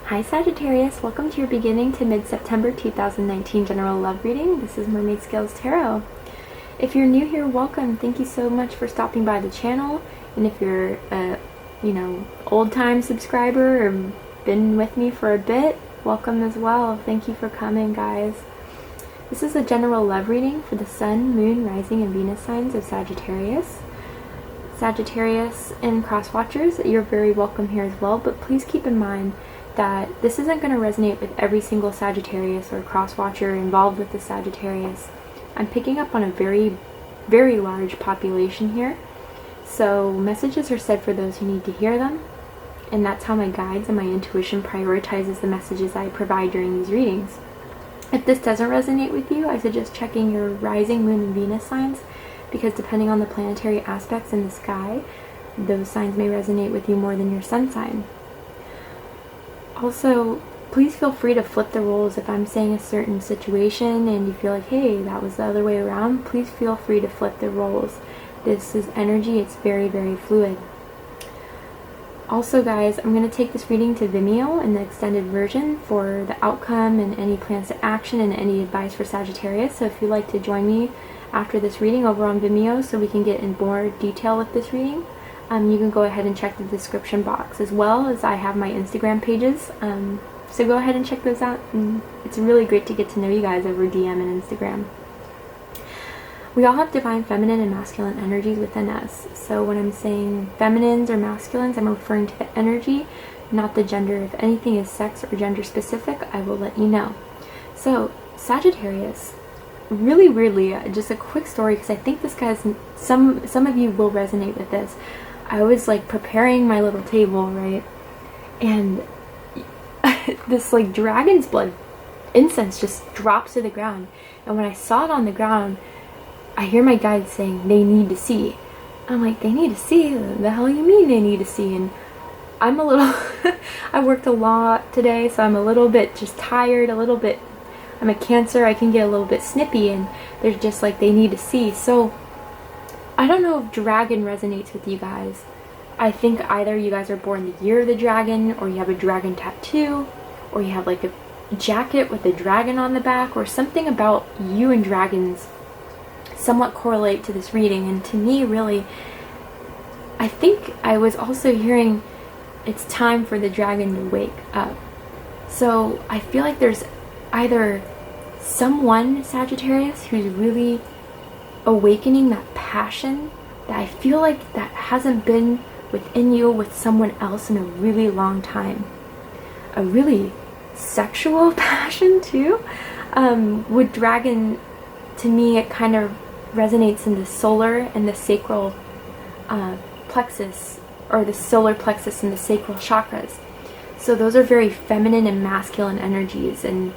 Hi Sagittarius, welcome to your beginning to mid-September 2019 general love reading. This is Mermaid Scales Tarot. If you're new here, welcome. Thank you so much for stopping by the channel. And if you're a, old-time subscriber or been with me for a bit, welcome as well. Thank you for coming, guys. This is a general love reading for the Sun, Moon, Rising, and Venus signs of Sagittarius. Sagittarius and cross-watchers, you're very welcome here as well, but please keep in mind that this isn't going to resonate with every single Sagittarius or cross-watcher involved with the Sagittarius. I'm picking up on a very, very large population here, so messages are said for those who need to hear them, and that's how my guides and my intuition prioritizes the messages I provide during these readings. If this doesn't resonate with you, I suggest checking your Rising, Moon, and Venus signs, because depending on the planetary aspects in the sky, those signs may resonate with you more than your sun sign. Also, please feel free to flip the roles. If I'm saying a certain situation and you feel like, hey, that was the other way around, please feel free to flip the roles. This is energy, it's very, very fluid. Also, guys, I'm going to take this reading to Vimeo in the extended version for the outcome and any plans to action and any advice for Sagittarius. So if you'd like to join me after this reading over on Vimeo so we can get in more detail with this reading, you can go ahead and check the description box, as well as I have my Instagram pages, so go ahead and check those out, and it's really great to get to know you guys over DM and Instagram. We all have divine feminine and masculine energies within us, so when I'm saying feminines or masculines, I'm referring to the energy, not the gender. If anything is sex or gender specific, I will let you know. So, Sagittarius, really weirdly, just a quick story, because I think this guy's, some of you will resonate with this. I was like preparing my little table, right, and this like dragon's blood incense just drops to the ground, and when I saw it on the ground, I hear my guides saying they need to see. I'm like, they need to see? The hell you mean they need to see? And I'm a little I worked a lot today, so I'm a little bit just tired, a little bit, I'm a Cancer, I can get a little bit snippy, and they're just like, they need to see. So I don't know if dragon resonates with you guys. I think either you guys are born the year of the dragon, or you have a dragon tattoo, or you have like a jacket with a dragon on the back, or something about you and dragons somewhat correlate to this reading. And to me, really, I think I was also hearing it's time for the dragon to wake up. So I feel like there's either someone, Sagittarius, who's really awakening that passion that I feel like that hasn't been within you with someone else in a really long time. A really sexual passion too. With dragon, to me, it kind of resonates in the solar and the sacral plexus, or the solar plexus and the sacral chakras. So those are very feminine and masculine energies, and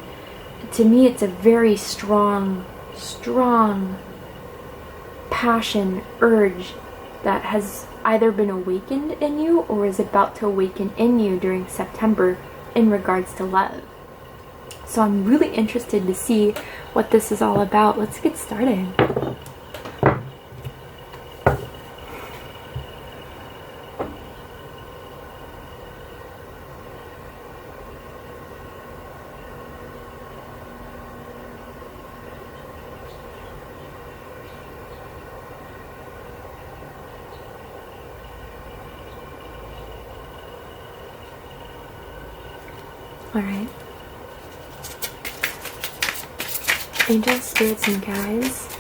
to me it's a very strong passion, urge that has either been awakened in you or is about to awaken in you during September in regards to love. So I'm really interested to see what this is all about. Let's get started. Alright. Angels, spirits, and guides,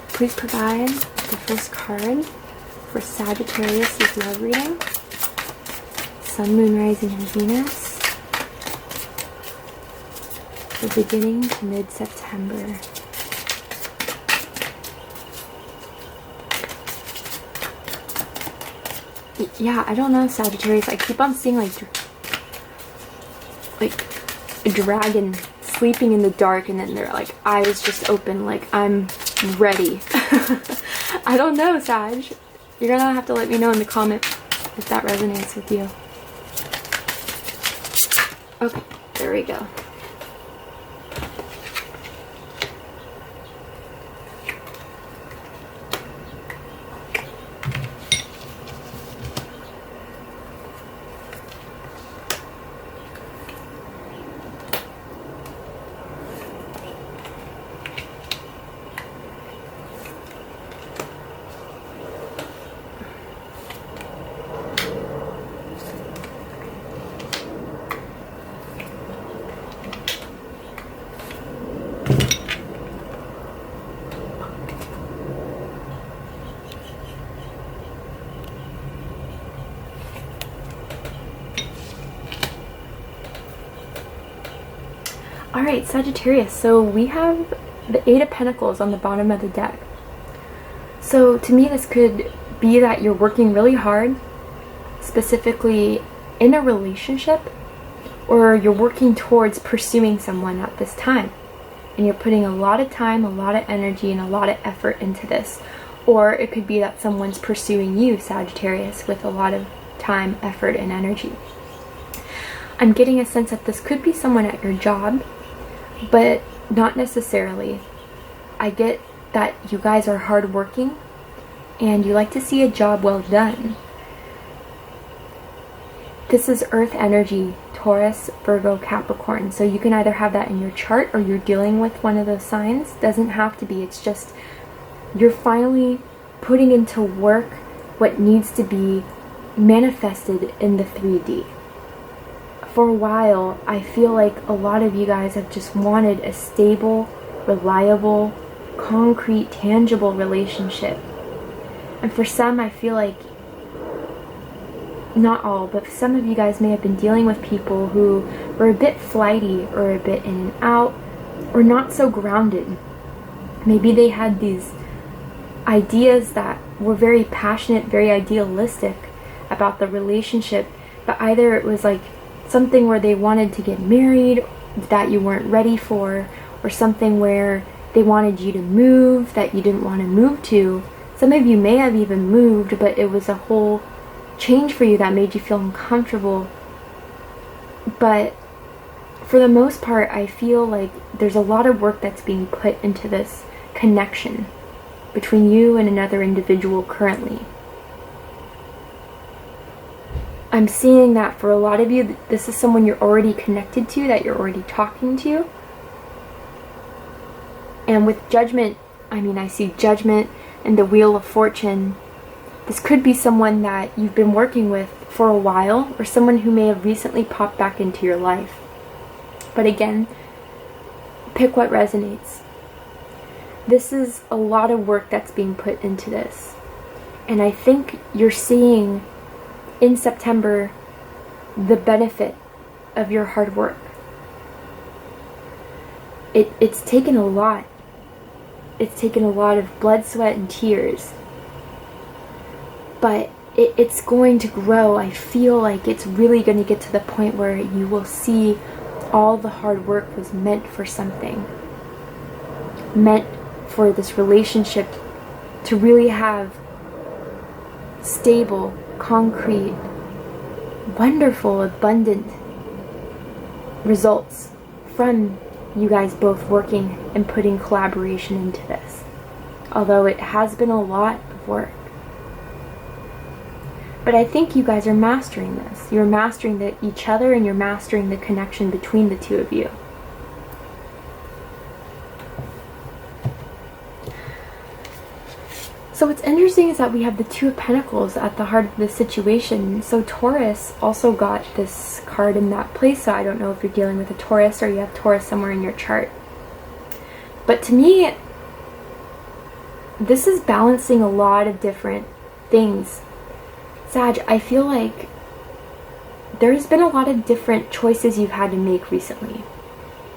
please provide the first card for Sagittarius' love reading. Sun, Moon, Rising, and Venus. The beginning to mid-September. Yeah, I don't know, Sagittarius. I keep on seeing like a dragon sleeping in the dark, and then their like eyes just open, like I'm ready. I don't know, Sag. You're gonna have to let me know in the comment if that resonates with you. Okay, there we go. Alright, Sagittarius, so we have the Eight of Pentacles on the bottom of the deck. So to me this could be that you're working really hard, specifically in a relationship, or you're working towards pursuing someone at this time. And you're putting a lot of time, a lot of energy, and a lot of effort into this. Or it could be that someone's pursuing you, Sagittarius, with a lot of time, effort, and energy. I'm getting a sense that this could be someone at your job, but not necessarily. I get that you guys are hardworking and you like to see a job well done. This is Earth energy, Taurus, Virgo, Capricorn. So you can either have that in your chart or you're dealing with one of those signs. Doesn't have to be. It's just you're finally putting into work what needs to be manifested in the 3D. For a while, I feel like a lot of you guys have just wanted a stable, reliable, concrete, tangible relationship. And for some, I feel like, not all, but some of you guys may have been dealing with people who were a bit flighty or a bit in and out or not so grounded. Maybe they had these ideas that were very passionate, very idealistic about the relationship, but either it was like something where they wanted to get married that you weren't ready for, or something where they wanted you to move that you didn't want to move to. Some of you may have even moved, but it was a whole change for you that made you feel uncomfortable. But for the most part, I feel like there's a lot of work that's being put into this connection between you and another individual currently. I'm seeing that for a lot of you, this is someone you're already connected to, that you're already talking to. And with Judgment, I see Judgment and the Wheel of Fortune. This could be someone that you've been working with for a while, or someone who may have recently popped back into your life. But again, pick what resonates. This is a lot of work that's being put into this. And I think you're seeing in September the benefit of your hard work. It's taken a lot. It's taken a lot of blood, sweat, and tears. But it's going to grow. I feel like it's really going to get to the point where you will see all the hard work was meant for something. Meant for this relationship to really have stable, concrete, wonderful, abundant results from you guys both working and putting collaboration into this. Although it has been a lot of work. But I think you guys are mastering this. You're mastering each other, and you're mastering the connection between the two of you. So what's interesting is that we have the Two of Pentacles at the heart of the situation. So Taurus also got this card in that place. So I don't know if you're dealing with a Taurus or you have Taurus somewhere in your chart. But to me, this is balancing a lot of different things. Sag, I feel like there's been a lot of different choices you've had to make recently.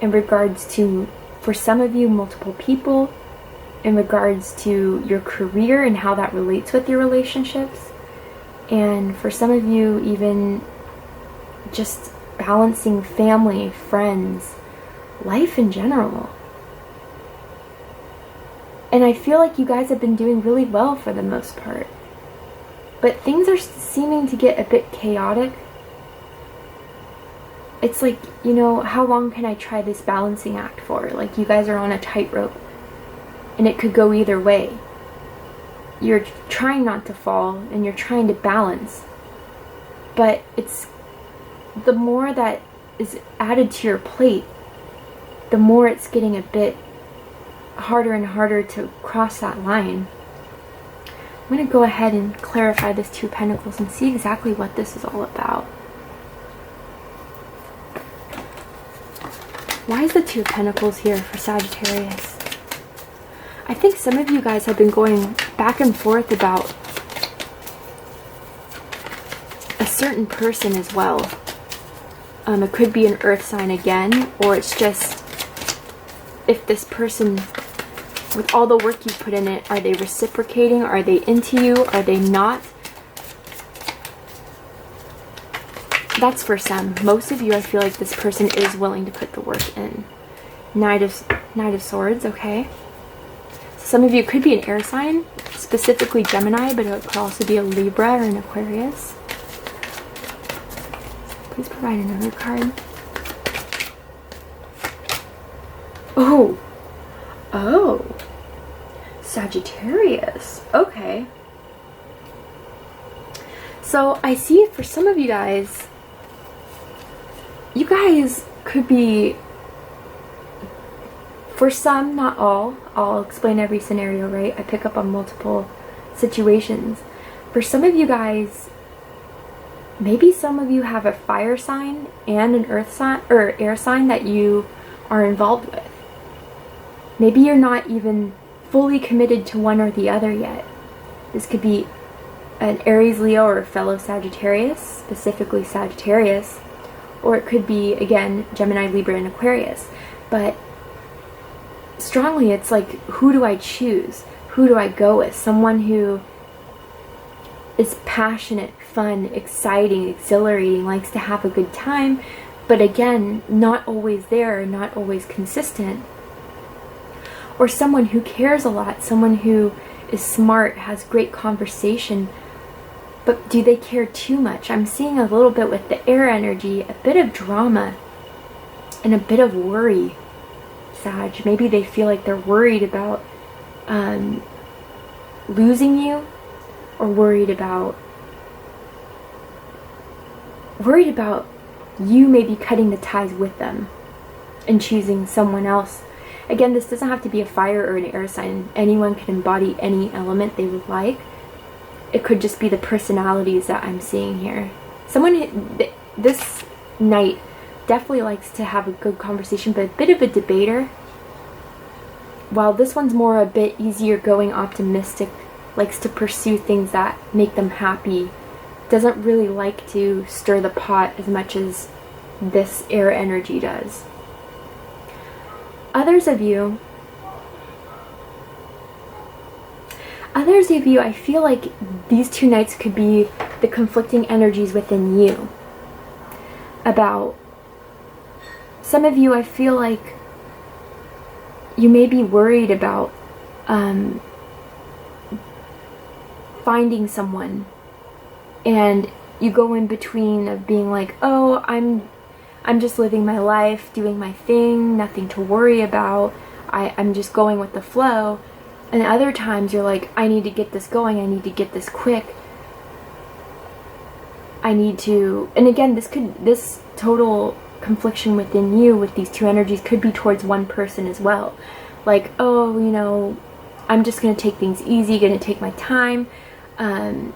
In regards to, for some of you, multiple people. In regards to your career and how that relates with your relationships. And for some of you, even just balancing family, friends, life in general. And I feel like you guys have been doing really well for the most part. But things are seeming to get a bit chaotic. It's like, you know, how long can I try this balancing act for? Like, you guys are on a tightrope. And it could go either way. You're trying not to fall, and you're trying to balance. But it's the more that is added to your plate, the more it's getting a bit harder and harder to cross that line. I'm going to go ahead and clarify this Two of Pentacles and see exactly what this is all about. Why is the Two of Pentacles here for Sagittarius? I think some of you guys have been going back and forth about a certain person as well. It could be an earth sign again, or it's just if this person, with all the work you put in it, are they reciprocating? Are they into you? Are they not? That's for some. Most of you, I feel like this person is willing to put the work in. Knight of Swords, okay. Some of you could be an air sign, specifically Gemini, but it could also be a Libra or an Aquarius. Please provide another card. Oh. Oh. Sagittarius. Okay. So I see for some of you guys could be, for some, not all, I'll explain every scenario, right? I pick up on multiple situations. For some of you guys, maybe some of you have a fire sign and an earth sign or air sign that you are involved with. Maybe you're not even fully committed to one or the other yet. This could be an Aries, Leo, or a fellow Sagittarius, specifically Sagittarius, or it could be, again, Gemini, Libra, and Aquarius. But strongly, it's like, who do I choose? Who do I go with? Someone who is passionate, fun, exciting, exhilarating, likes to have a good time, but again, not always there, not always consistent. Or someone who cares a lot, someone who is smart, has great conversation, but do they care too much? I'm seeing a little bit with the air energy, a bit of drama and a bit of worry, Sag. Maybe they feel like they're worried about losing you, or worried about you maybe cutting the ties with them and choosing someone else. Again, this doesn't have to be a fire or an air sign. Anyone can embody any element they would like. It could just be the personalities that I'm seeing here. This knight definitely likes to have a good conversation, but a bit of a debater. While this one's more a bit easier going, optimistic, likes to pursue things that make them happy, doesn't really like to stir the pot as much as this air energy does. Others of you, I feel like these two knights could be the conflicting energies within you. About some of you, I feel like you may be worried about finding someone, and you go in between of being like, oh, I'm just living my life, doing my thing, nothing to worry about, I'm just going with the flow. And other times you're like, I need to get this going, I need to get this quick, I need to, and again, this total confliction within you with these two energies could be towards one person as well. Like, oh, you know, I'm just going to take things easy, going to take my time, I'm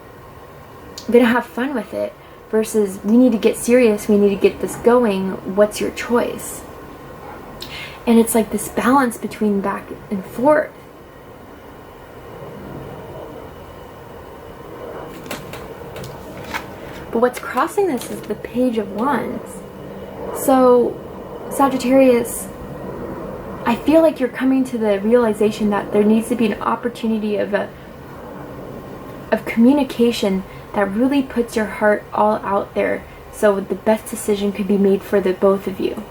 going to have fun with it, versus we need to get serious, we need to get this going, what's your choice? And it's like this balance between back and forth. But what's crossing this is the Page of Wands. So, Sagittarius, I feel like you're coming to the realization that there needs to be an opportunity of communication that really puts your heart all out there, so the best decision could be made for the both of you.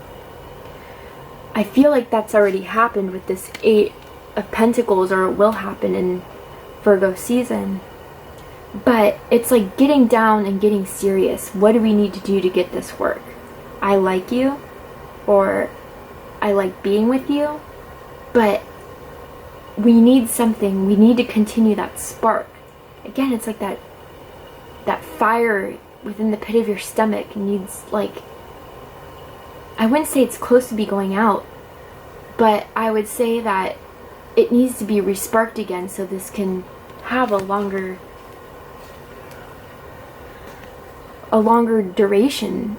I feel like that's already happened with this 8 of Pentacles, or it will happen in Virgo season. But it's like getting down and getting serious. What do we need to do to get this work? I like you, or I like being with you, but we need something. We need to continue that spark. Again, it's like that fire within the pit of your stomach needs, like, I wouldn't say it's close to be going out, but I would say that it needs to be resparked again, so this can have a longer duration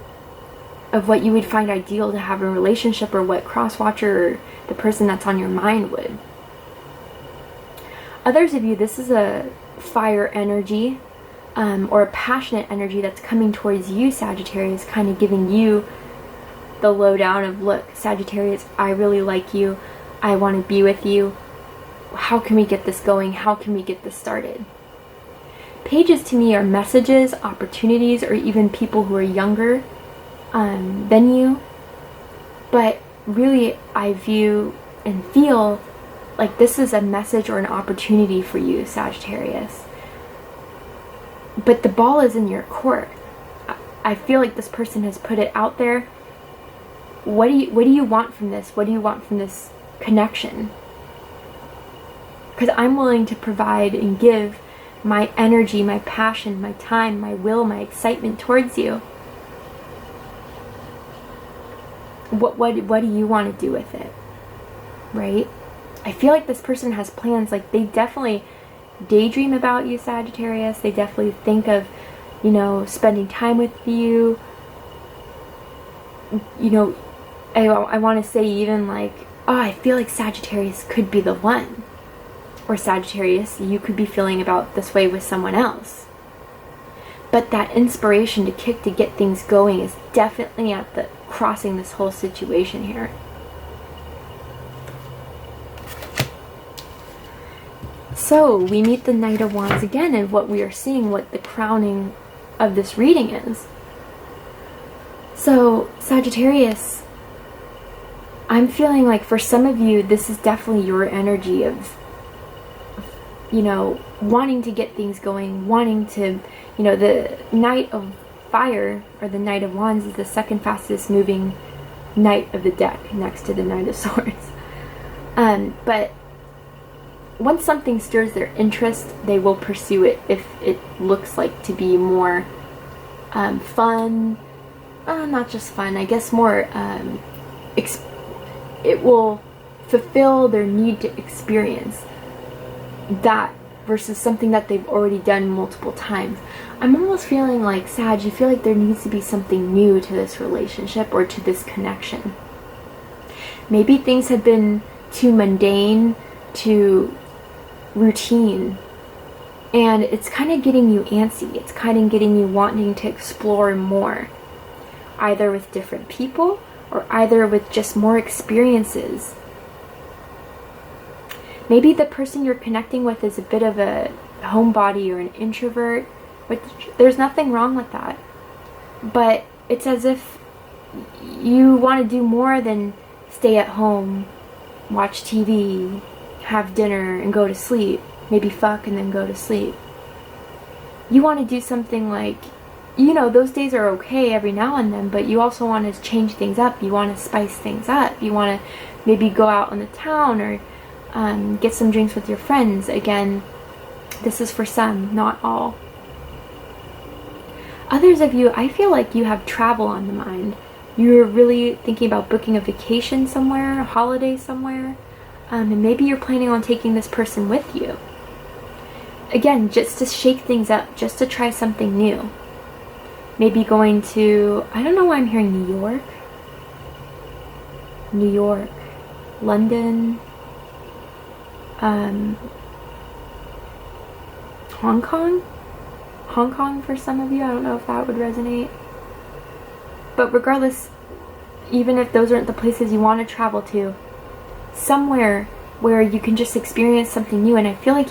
of what you would find ideal to have in a relationship, or what cross-watcher or the person that's on your mind would. Others of you, this is a fire energy, or a passionate energy that's coming towards you, Sagittarius, kind of giving you the lowdown of, look, Sagittarius, I really like you. I want to be with you. How can we get this going? How can we get this started? Pages to me are messages, opportunities, or even people who are younger than you. But really, I view and feel like this is a message or an opportunity for you, Sagittarius. But the ball is in your court. I feel like this person has put it out there. What do you want from this? What do you want from this connection? Because I'm willing to provide and give my energy, my passion, my time, my will, my excitement towards you. What do you want to do with it? Right? I feel like this person has plans. Like, they definitely daydream about you, Sagittarius. They definitely think of, spending time with you. I want to say even like, oh, I feel like Sagittarius could be the one. Or Sagittarius, you could be feeling about this way with someone else. But that inspiration to get things going is definitely at the crossing this whole situation here. So we meet the Knight of Wands again, and what we are seeing, what the crowning of this reading is. So Sagittarius, I'm feeling like for some of you, this is definitely your energy of, wanting to get things going, wanting to, the Knight of Fire, or the Knight of Wands, is the second fastest moving Knight of the deck, next to the Knight of Swords. But once something stirs their interest, they will pursue it if it looks like to be more fun, not just fun, I guess more, it will fulfill their need to experience that versus something that they've already done multiple times. I'm almost feeling like, Sag, you feel like there needs to be something new to this relationship or to this connection. Maybe things have been too mundane, too routine, and it's kind of getting you antsy. It's kind of getting you wanting to explore more, either with different people or either with just more experiences. Maybe the person you're connecting with is a bit of a homebody or an introvert, which there's nothing wrong with that. But it's as if you want to do more than stay at home, watch TV, have dinner, and go to sleep. Maybe fuck and then go to sleep. You want to do something like, those days are okay every now and then, but you also want to change things up. You want to spice things up. You want to maybe go out on the town or get some drinks with your friends. Again, this is for some, not all. Others of you, I feel like you have travel on the mind. You're really thinking about booking a vacation somewhere, a holiday somewhere, and maybe you're planning on taking this person with you. Again, just to shake things up, just to try something new. Maybe going to, I don't know why I'm hearing New York, London, Hong Kong for some of you. I don't know if that would resonate. But regardless, even if those aren't the places you want to travel to, somewhere where you can just experience something new. And I feel like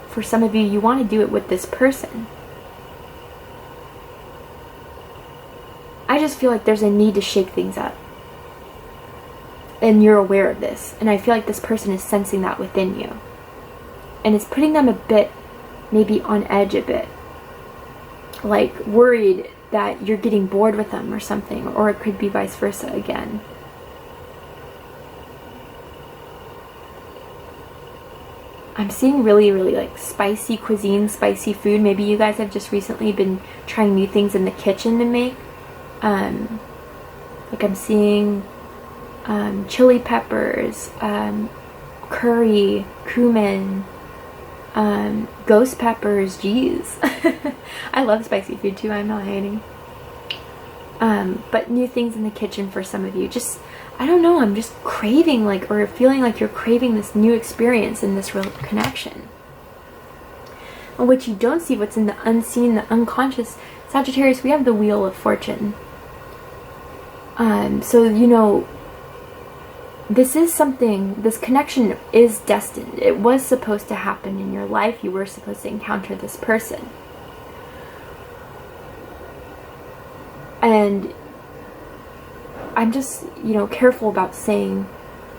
for some of you, you want to do it with this person. I just feel like there's a need to shake things up. And you're aware of this. And I feel like this person is sensing that within you. And it's putting them a bit, maybe on edge a bit. Like worried that you're getting bored with them or something. Or it could be vice versa again. I'm seeing really, really like spicy cuisine, spicy food. Maybe you guys have just recently been trying new things in the kitchen to make. Like I'm seeing chili peppers, curry, cumin, ghost peppers. Geez. I love spicy food too, I'm not hating. But new things in the kitchen for some of you. Just, I don't know, I'm just craving or feeling like you're craving this new experience in this real connection. And what you don't see, what's in the unseen, the unconscious, Sagittarius, we have the Wheel of Fortune. So, this is something, this connection is destined. It was supposed to happen in your life. You were supposed to encounter this person. And I'm just, careful about saying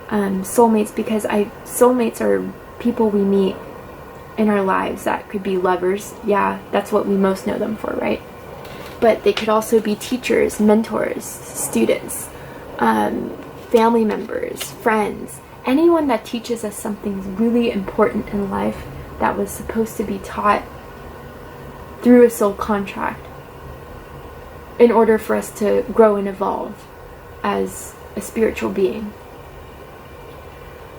soulmates, because soulmates are people we meet in our lives that could be lovers. Yeah, that's what we most know them for, right? But they could also be teachers, mentors, students, family members, friends, anyone that teaches us something really important in life that was supposed to be taught through a soul contract in order for us to grow and evolve as a spiritual being.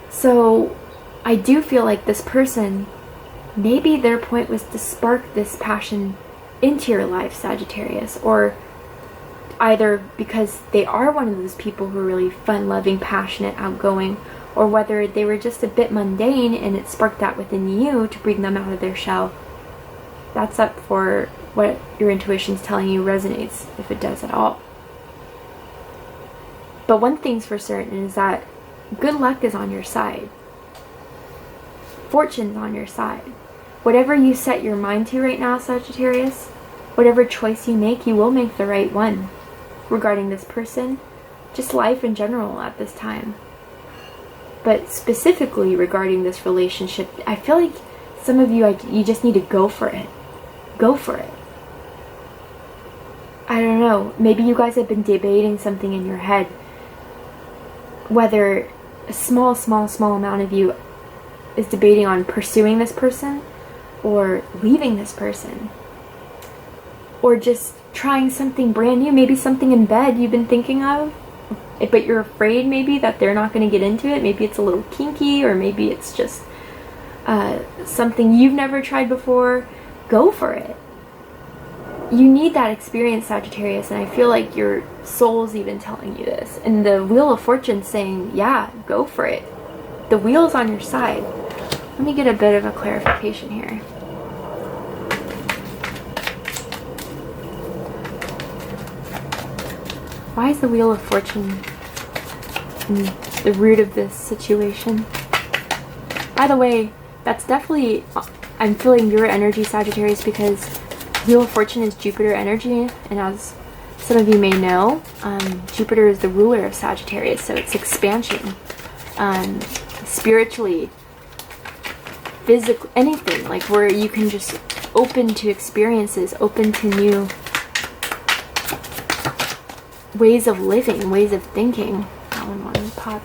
So I do feel like this person, maybe their point was to spark this passion into your life, Sagittarius, or either because they are one of those people who are really fun-loving, passionate, outgoing, or whether they were just a bit mundane and it sparked that within you to bring them out of their shell. That's up for what your intuition's telling you resonates, if it does at all. But one thing's for certain is that good luck is on your side. Fortune's on your side. Whatever you set your mind to right now, Sagittarius, whatever choice you will make the right one regarding this person, just life in general at this time. But specifically regarding this relationship, I feel like some of you, you just need to go for it. Go for it. I don't know, maybe you guys have been debating something in your head, whether a small amount of you is debating on pursuing this person or leaving this person, or just trying something brand new, maybe something in bed you've been thinking of, but you're afraid maybe that they're not going to get into it. Maybe it's a little kinky, or maybe it's just something you've never tried before. Go for it. You need that experience, Sagittarius, and I feel like your soul's even telling you this. And the Wheel of Fortune's saying, yeah, go for it. The wheel's on your side. Let me get a bit of a clarification here. Why is the Wheel of Fortune in the root of this situation? By the way, that's definitely, I'm feeling your energy, Sagittarius, because Wheel of Fortune is Jupiter energy, and as some of you may know, Jupiter is the ruler of Sagittarius, so it's expansion, spiritually, physically, anything, like where you can just open to experiences, open to new ways of living, ways of thinking. That one wanted to pop.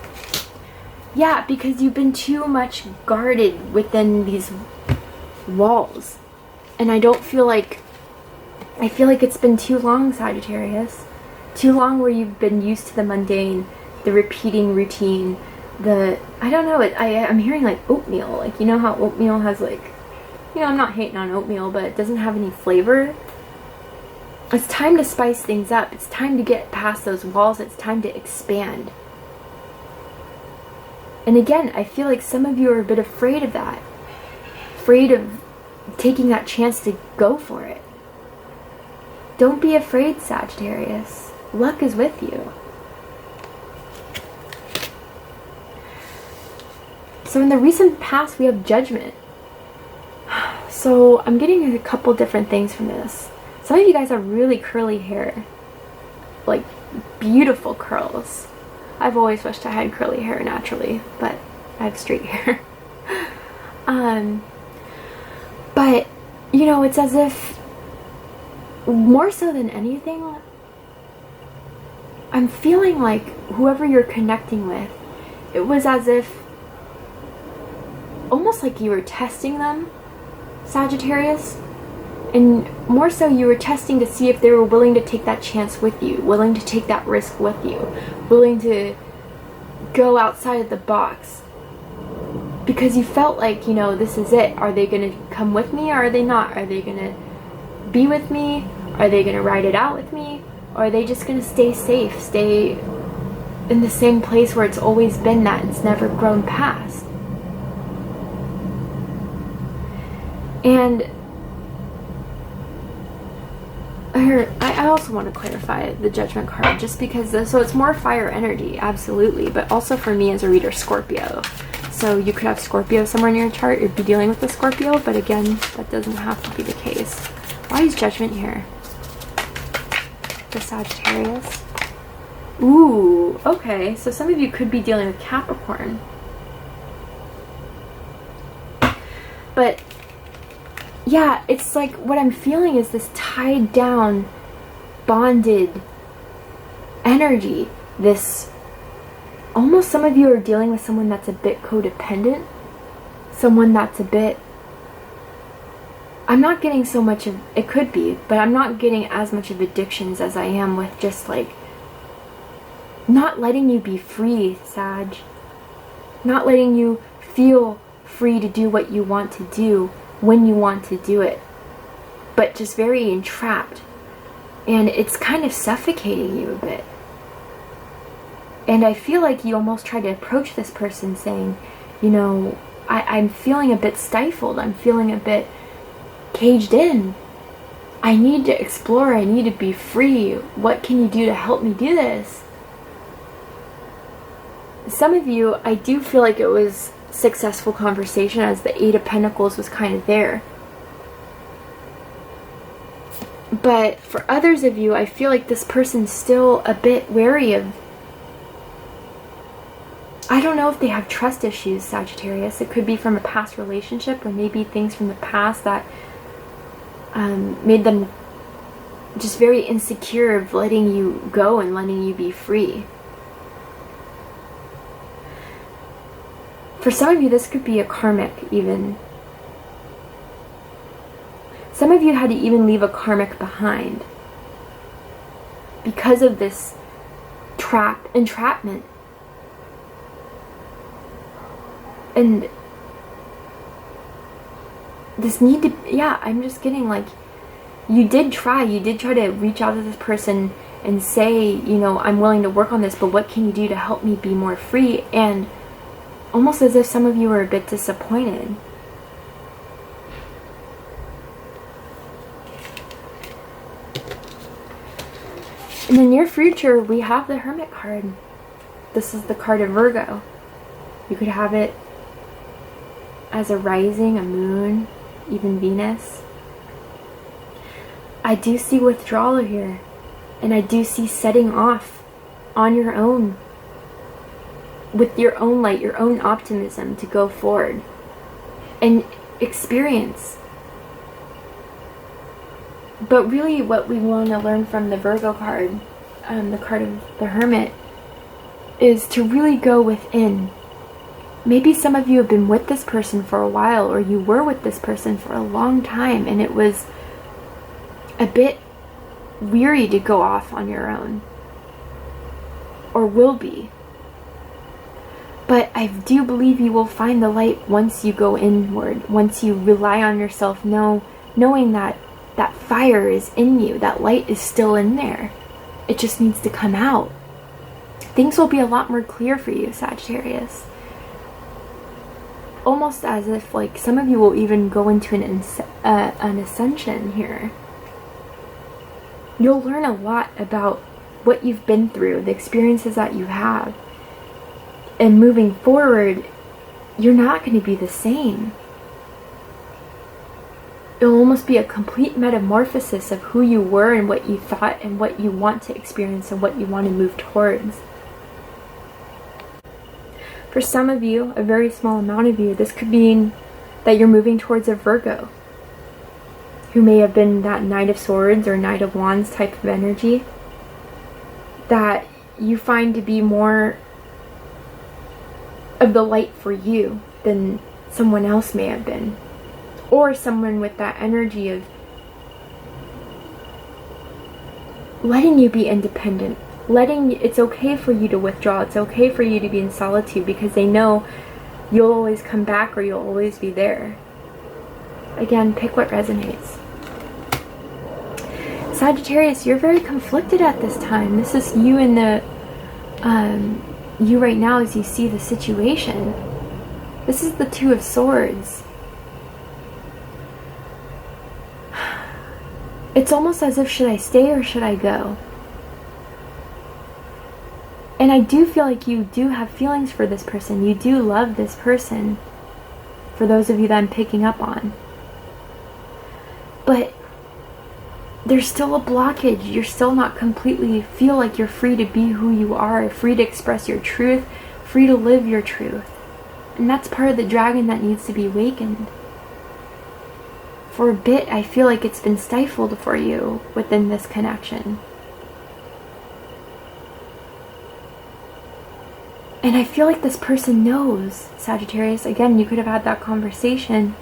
Yeah, because you've been too much guarded within these walls. And I feel like it's been too long, Sagittarius. Too long where you've been used to the mundane, the repeating routine, I don't know, I'm hearing like oatmeal. Like, you know how oatmeal has like, I'm not hating on oatmeal, but it doesn't have any flavor. It's time to spice things up. It's time to get past those walls. It's time to expand. And again, I feel like some of you are a bit afraid of that. Afraid of taking that chance to go for it. Don't be afraid, Sagittarius. Luck is with you. So in the recent past, we have Judgment. So I'm getting a couple different things from this. Some of you guys have really curly hair. Like, beautiful curls. I've always wished I had curly hair naturally, but I have straight hair. But, it's as if, more so than anything, I'm feeling like whoever you're connecting with, it was as if, almost like you were testing them, Sagittarius. And more so, you were testing to see if they were willing to take that chance with you, willing to take that risk with you, willing to go outside of the box. Because you felt like, this is it. Are they going to come with me, or are they not? Are they going to be with me? Are they going to ride it out with me? Or are they just going to stay safe, stay in the same place where it's always been, that it's never grown past? And I also also want to clarify the Judgment card, just because so it's more fire energy, absolutely, but also for me as a reader, Scorpio. So you could have Scorpio somewhere in your chart, you'd be dealing with a Scorpio, but again, that doesn't have to be the case. Why is Judgment here? The Sagittarius. Ooh, okay, so some of you could be dealing with Capricorn. But yeah, it's like what I'm feeling is this tied down, bonded energy. This, almost some of you are dealing with someone that's a bit codependent. Someone that's a bit, I'm not getting so much of, it could be, but I'm not getting as much of addictions as I am with just like, not letting you be free, Sag. Not letting you feel free to do what you want to do when you want to do it, but just very entrapped, and it's kind of suffocating you a bit. And I feel like you almost try to approach this person saying, you know, I'm feeling a bit stifled, I'm feeling a bit caged in, I need to explore, I need to be free, what can you do to help me do this? Some of you, I do feel like it was successful conversation, as the Eight of Pentacles was kind of there. But for others of you, I feel like this person's still a bit wary of, I don't know if they have trust issues, Sagittarius. It could be from a past relationship, or maybe things from the past that made them just very insecure of letting you go and letting you be free. For some of you, this could be a karmic even. Some of you had to even leave a karmic behind because of this entrapment. And this need to, yeah, I'm just getting like, you did try to reach out to this person and say, you know, I'm willing to work on this, but what can you do to help me be more free? And almost as if some of you are a bit disappointed. In the near future, we have the Hermit card. This is the card of Virgo. You could have it as a rising, a moon, even Venus. I do see withdrawal here, and I do see setting off on your own, with your own light, your own optimism to go forward and experience. But really what we want to learn from the Virgo card, the card of the Hermit, is to really go within. Maybe some of you have been with this person for a while, or you were with this person for a long time, and it was a bit weary to go off on your own, or will be. But I do believe you will find the light once you go inward, once you rely on yourself, knowing that that fire is in you, that light is still in there. It just needs to come out. Things will be a lot more clear for you, Sagittarius. Almost as if like some of you will even go into an ascension here. You'll learn a lot about what you've been through, the experiences that you have. And moving forward, you're not going to be the same. It'll almost be a complete metamorphosis of who you were and what you thought and what you want to experience and what you want to move towards. For some of you, a very small amount of you, this could mean that you're moving towards a Virgo, who may have been that Knight of Swords or Knight of Wands type of energy, that you find to be more of the light for you than someone else may have been. Or someone with that energy of letting you be independent, it's okay for you to withdraw, it's okay for you to be in solitude, because they know you'll always come back, or you'll always be there. Again, pick what resonates. Sagittarius, you're very conflicted at this time. This is you in the you right now as you see the situation. This is the Two of Swords. it's almost as if, should I stay or should I go? And I do feel like you do have feelings for this person. You do love this person, for those of you that I'm picking up on. But there's still a blockage. You're still not completely feel like you're free to be who you are, free to express your truth, free to live your truth. And that's part of the dragon that needs to be awakened. For a bit, I feel like it's been stifled for you within this connection. And I feel like this person knows, Sagittarius. Again, you could have had that conversation.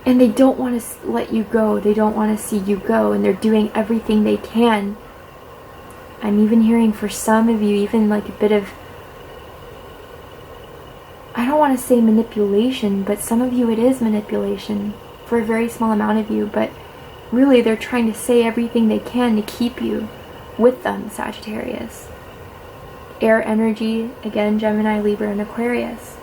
And they don't want to let you go. They don't want to see you go. And they're doing everything they can. I'm even hearing for some of you, even like a bit of, I don't want to say manipulation, but some of you it is manipulation. For a very small amount of you. But really, they're trying to say everything they can to keep you with them, Sagittarius. Air energy, again, Gemini, Libra, and Aquarius.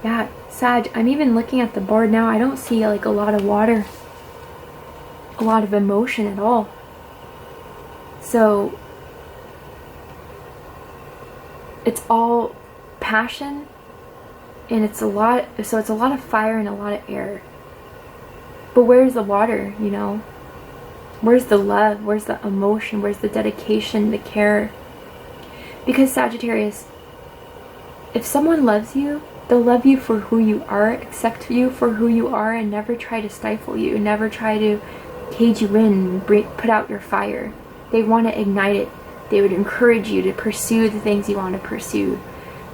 Yeah, Sag, I'm even looking at the board now. I don't see like a lot of water, a lot of emotion at all. So it's all passion, and it's a lot of fire and a lot of air. But where's the water, you know? Where's the love? Where's the emotion? Where's the dedication, the care? Because Sagittarius, if someone loves you, they'll love you for who you are, accept you for who you are, and never try to stifle you, never try to cage you in, put out your fire. They want to ignite it. They would encourage you to pursue the things you want to pursue,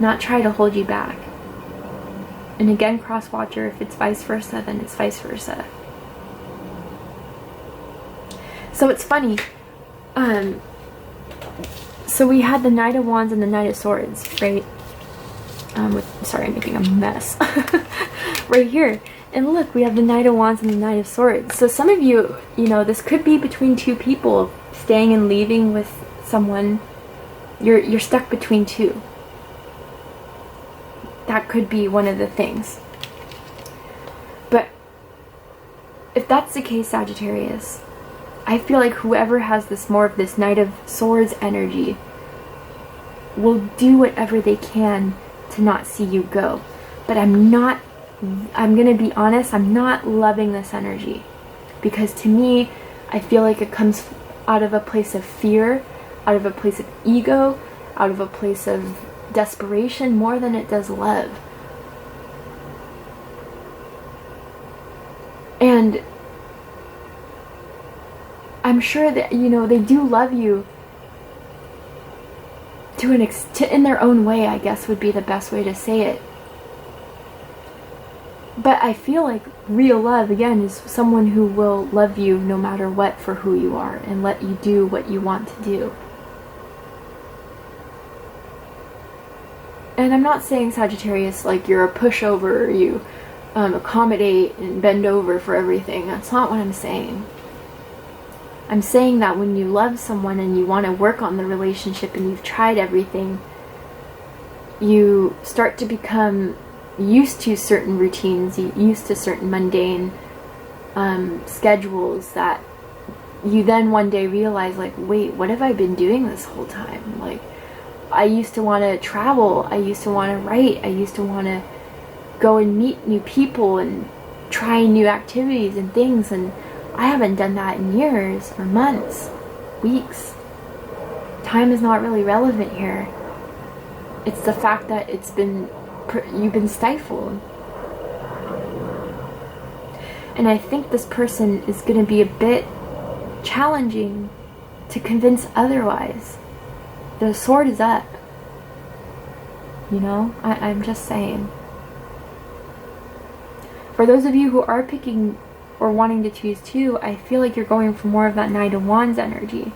not try to hold you back. And again, cross-watcher, if it's vice versa, then it's vice versa. So it's funny. So we had the Knight of Wands and the Knight of Swords, right? Sorry, I'm making a mess. Right here. And look, we have the Knight of Wands and the Knight of Swords. So some of you, you know, this could be between two people, staying and leaving with someone. You're stuck between two. That could be one of the things. But if that's the case, Sagittarius, I feel like whoever has this more of this Knight of Swords energy will do whatever they can to not see you go. But I'm going to be honest, I'm not loving this energy. Because to me, I feel like it comes out of a place of fear, out of a place of ego, out of a place of desperation more than it does love. And I'm sure that, you know, they do love you in their own way, I guess would be the best way to say it. But I feel like real love, again, is someone who will love you no matter what for who you are and let you do what you want to do. And I'm not saying, Sagittarius, like you're a pushover or you accommodate and bend over for everything. That's not what I'm saying. I'm saying that when you love someone and you want to work on the relationship and you've tried everything, you start to become used to certain routines, used to certain mundane schedules that you then one day realize, like, wait, what have I been doing this whole time? Like, I used to want to travel, I used to want to write, I used to want to go and meet new people and try new activities and things, and I haven't done that in years or months, weeks. Time is not really relevant here. It's the fact that you've been stifled. And I think this person is going to be a bit challenging to convince otherwise. The sword is up. You know, I'm just saying. For those of you who are picking or wanting to choose two, I feel like you're going for more of that Knight of Wands energy.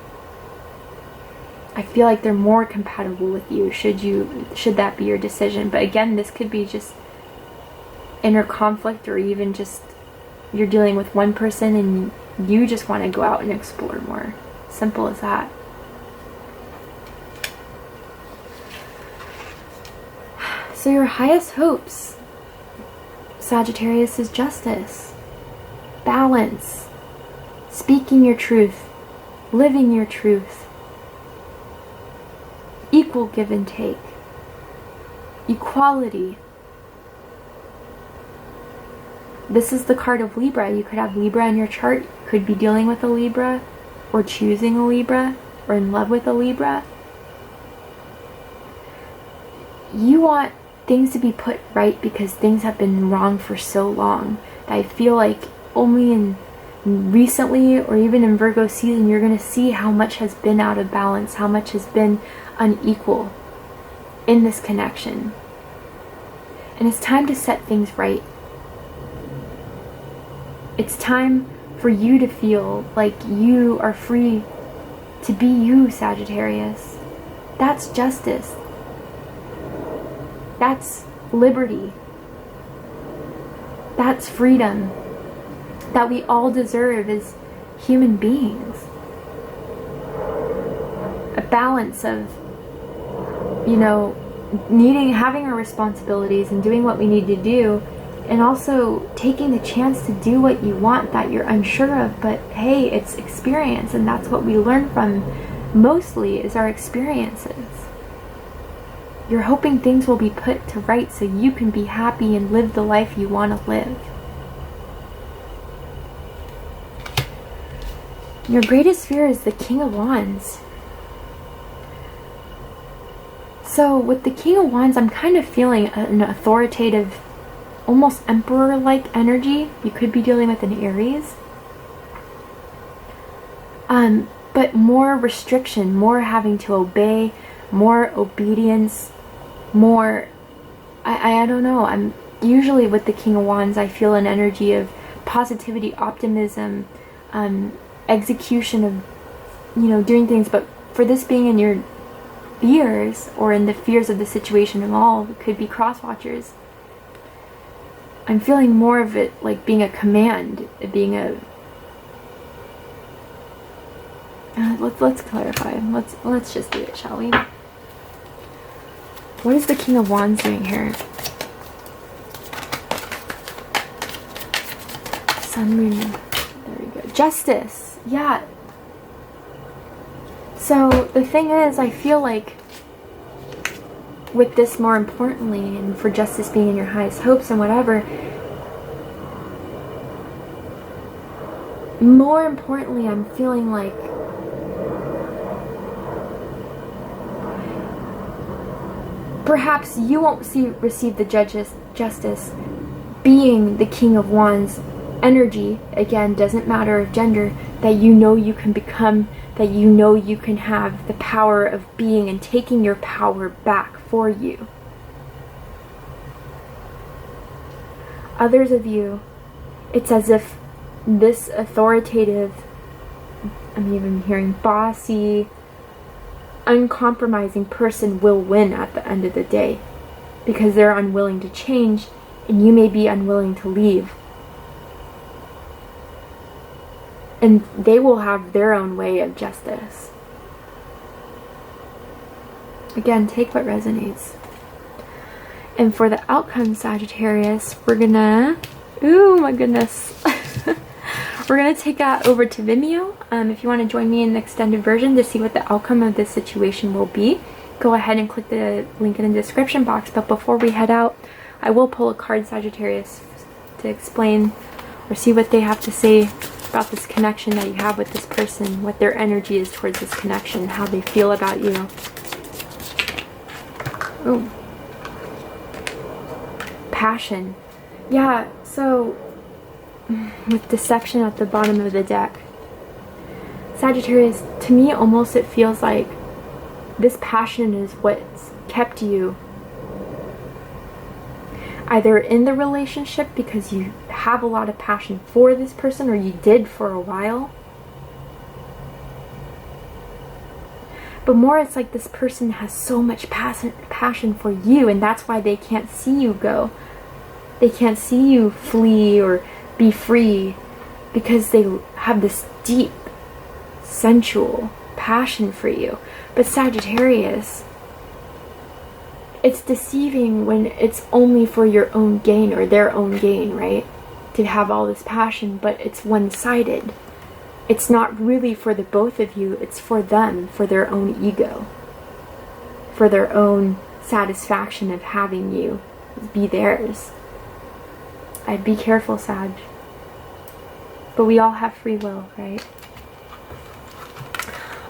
I feel like they're more compatible with you should that be your decision. But again, this could be just inner conflict, or even just you're dealing with one person and you just want to go out and explore more. Simple as that. So your highest hopes, Sagittarius, is justice, balance, speaking your truth, living your truth, equal give and take, equality. This is the card of Libra. You could have Libra in your chart. You could be dealing with a Libra, or choosing a Libra, or in love with a Libra. You want things to be put right because things have been wrong for so long. I feel like only in recently, or even in Virgo season, you're going to see how much has been out of balance, how much has been unequal in this connection. And it's time to set things right. It's time for you to feel like you are free to be you, Sagittarius. That's justice. That's liberty. That's freedom that we all deserve as human beings. A balance of, having our responsibilities and doing what we need to do, and also taking the chance to do what you want that you're unsure of, but hey, it's experience, and that's what we learn from mostly is our experiences. You're hoping things will be put to right so you can be happy and live the life you want to live. Your greatest fear is the King of Wands. So with the King of Wands, I'm kind of feeling an authoritative, almost emperor-like energy. You could be dealing with an Aries. But more restriction, more having to obey, more obedience, more, I don't know. I'm usually with the King of Wands, I feel an energy of positivity, optimism, execution of, doing things. But for this being in your fears, or in the fears of the situation at all, it could be cross-watchers. I'm feeling more of it like being a command, being a... let's clarify. Let's just do it, shall we? What is the King of Wands doing here? Sun, Moon. There we go. Justice. Yeah. So the thing is, I feel like with this, more importantly, and for justice being in your highest hopes and whatever, more importantly, I'm feeling like perhaps you won't receive the justice being the King of Wands energy. Again, doesn't matter of gender, that you can become, that you can have the power of being and taking your power back for you. Others of you, it's as if this authoritative, I'm even hearing bossy, uncompromising person will win at the end of the day, because they're unwilling to change, and you may be unwilling to leave. And they will have their own way of justice. Again, take what resonates. And for the outcome, Sagittarius, we're gonna... Ooh, my goodness. We're gonna take that over to Vimeo. If you want to join me in the extended version to see what the outcome of this situation will be, go ahead and click the link in the description box. But before we head out, I will pull a card, Sagittarius, to explain or see what they have to say about this connection that you have with this person, what their energy is towards this connection, how they feel about you. Oh. Passion. Yeah, so with deception at the bottom of the deck, Sagittarius, to me almost it feels like this passion is what's kept you either in the relationship because you have a lot of passion for this person, or you did for a while. But more, it's like this person has so much passion for you, and that's why they can't see you go. They can't see you flee or be free, because they have this deep, sensual passion for you. But Sagittarius, it's deceiving when it's only for your own gain or their own gain, right? To have all this passion, but it's one-sided. It's not really for the both of you, it's for them, for their own ego, for their own satisfaction of having you be theirs. I'd be careful, Sag. But we all have free will, right?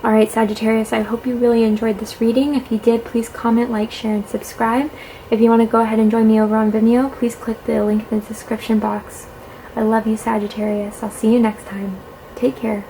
Alright, Sagittarius, I hope you really enjoyed this reading. If you did, please comment, like, share, and subscribe. If you want to go ahead and join me over on Vimeo, please click the link in the description box. I love you, Sagittarius. I'll see you next time. Take care.